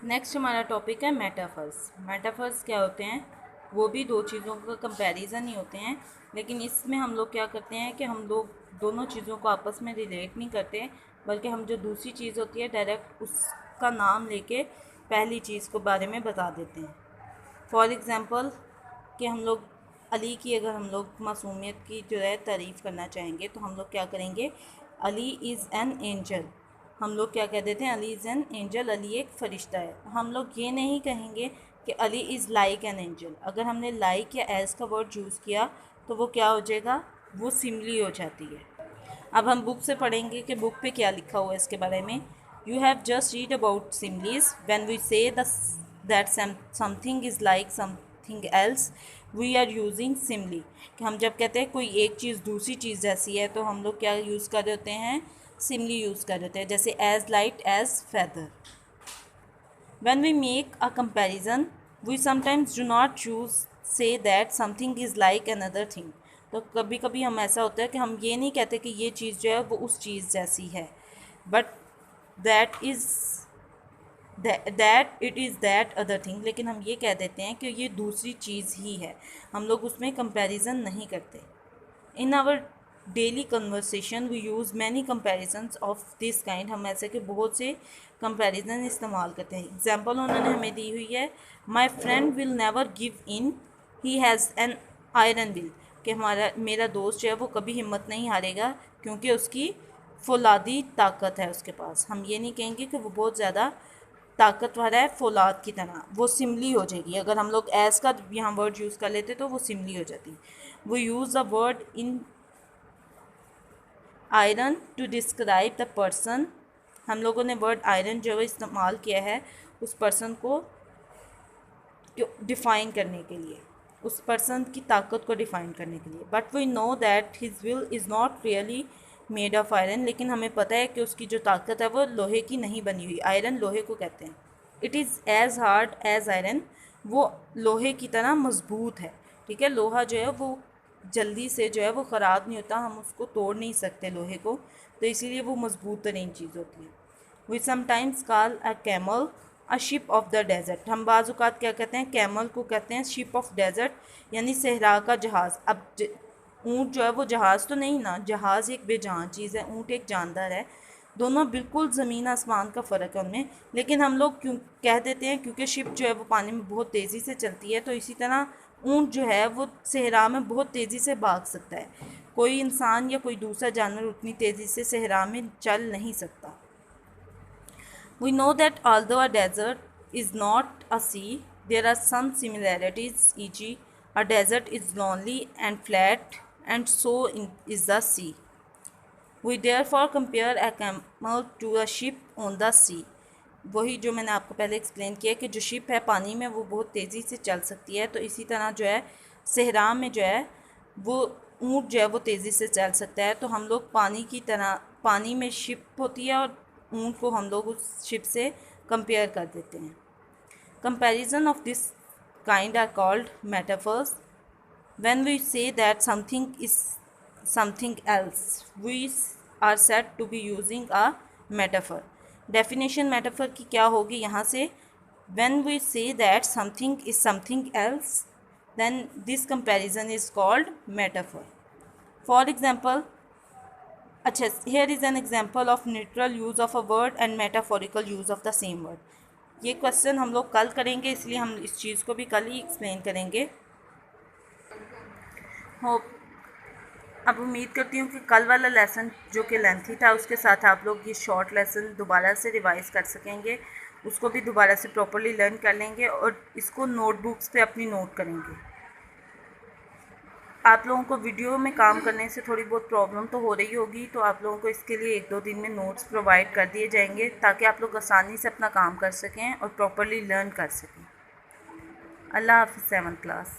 Next हमारा topic है metaphors. Metaphors क्या होते हैं? वो भी दो चीज़ों का कंपैरिजन ही होते हैं, लेकिन इसमें हम लोग क्या करते हैं कि हम लोग दोनों चीज़ों को आपस में रिलेट नहीं करते, बल्कि हम जो दूसरी चीज़ होती है डायरेक्ट उसका नाम लेके पहली चीज़ को बारे में बता देते हैं। फॉर एग्ज़ाम्पल कि हम लोग अली की अगर हम लोग मासूमियत की जो है तारीफ़ करना चाहेंगे तो हम लोग क्या करेंगे? Ali is an angel. हम लोग क्या कह देते हैं? Ali is an angel, Ali एक फ़रिश्ता है। हम लोग ये नहीं कहेंगे कि Ali is like an angel. अगर हमने लाइक या एज़ का वर्ड यूज़ किया तो वो क्या हो जाएगा? वो सिमली हो जाती है। अब हम बुक से पढ़ेंगे कि बुक पे क्या लिखा हुआ है इसके बारे में। You have just read about similes when we say that something is like something else we are using simile. कि हम जब कहते हैं कोई एक चीज़ दूसरी चीज़ जैसी है तो हम लोग क्या यूज़ कर रहे होते हैं? सिमली यूज़ कर रहे होते हैं। जैसे as light as feather. When we make a comparison, we sometimes do not choose say that something is like another thing. तो कभी कभी हम ऐसा होता है कि हम ये नहीं कहते कि ये चीज़ जो है वो उस चीज़ जैसी है, but that is that it is that other thing. लेकिन हम ये कह देते हैं कि ये दूसरी चीज़ ही है, हम लोग उसमें कंपैरिजन नहीं करते। In our daily conversation we use many comparisons of this kind. हम ऐसे के बहुत से कंपैरिजन इस्तेमाल करते हैं। एग्जाम्पल उन्होंने हमें दी हुई है, my friend will never give in, he has an iron will. कि मेरा दोस्त जो है वो कभी हिम्मत नहीं हारेगा क्योंकि उसकी फौलादी ताकत है उसके पास। हम ये नहीं कहेंगे कि वो बहुत ज़्यादा ताकतवर है फौलाद की तरह, वो सिमली हो जाएगी। अगर हम लोग एस का यहाँ वर्ड यूज़ कर लेते तो वो सिमली हो जाती। वो use the word in iron to describe the person. हम लोगों ने वर्ड आयरन जो है इस्तेमाल किया है उस पर्सन को डिफ़ाइन करने के लिए, उस पर्सन की ताकत को डिफ़ाइन करने के लिए। But we know that his will is not really made of iron. लेकिन हमें पता है कि उसकी जो ताकत है वो लोहे की नहीं बनी हुई। आयरन लोहे को कहते हैं। It is as hard as iron, वो लोहे की तरह मजबूत है। ठीक है, लोहा जो है वो जल्दी से जो है वो ख़राब नहीं होता, हम उसको तोड़ नहीं सकते लोहे को, तो इसीलिए वो मजबूत तरीन चीज़ होती है। We sometimes call a camel a ship of the desert. हम बाज़ात क्या कहते हैं? कैमल को कहते हैं शिप ऑफ डेजर्ट, यानी सहरा का जहाज़। अब ऊँट जो है वो जहाज़ तो नहीं ना, जहाज़ एक बेजान चीज़ है, ऊँट एक जानदार है। दोनों बिल्कुल ज़मीन आसमान का फ़र्क है उनमें। लेकिन हम लोग क्यों कह देते हैं? क्योंकि शिप जो है वो पानी में बहुत तेज़ी से चलती है, तो इसी तरह ऊँट जो है वो सहरा में बहुत तेज़ी से भाग सकता है। कोई इंसान या कोई दूसरा जानवर उतनी तेज़ी से सहरा में चल नहीं सकता। We know that although a desert is not a sea, there are some similarities, e.g., a desert is lonely and flat, and so is the sea. We therefore compare a camel to a ship on the sea. वही जो मैंने आपको पहले explain किया कि जो ship है पानी में वो बहुत तेज़ी से चल सकती है, तो इसी तरह जो है सहरा में जो है वो ऊँट जो है वो तेज़ी से चल सकता है। तो हम लोग पानी की तरह, पानी में शिप होती है और ऊँट को हम लोग उस शिप से कंपेयर कर देते हैं। Comparison of this kind are called metaphors. When we say that something is something else we are said to be using a metaphor. Definition metaphor की क्या होगी यहाँ से? When we say that something is something else then this comparison is called metaphor. For example, अच्छा, here is an example of literal use of a word and metaphorical use of the same word. ये question हम लोग कल करेंगे, इसलिए हम इस चीज़ को भी कल ही एक्सप्लेन करेंगे। होप, अब उम्मीद करती हूँ कि कल वाला लेसन जो कि लेंथी था उसके साथ आप लोग ये शॉर्ट लेसन दोबारा से रिवाइज़ कर सकेंगे, उसको भी दोबारा से प्रॉपर्ली लर्न कर लेंगे और इसको नोटबुक्स पे अपनी नोट करेंगे। आप लोगों को वीडियो में काम करने से थोड़ी बहुत प्रॉब्लम तो हो रही होगी, तो आप लोगों को इसके लिए 1-2 दिन में नोट्स प्रोवाइड कर दिए जाएंगे ताकि आप लोग आसानी से अपना काम कर सकें और प्रॉपर्ली लर्न कर सकें। अल्लाह हाफ़िज़ 7th क्लास।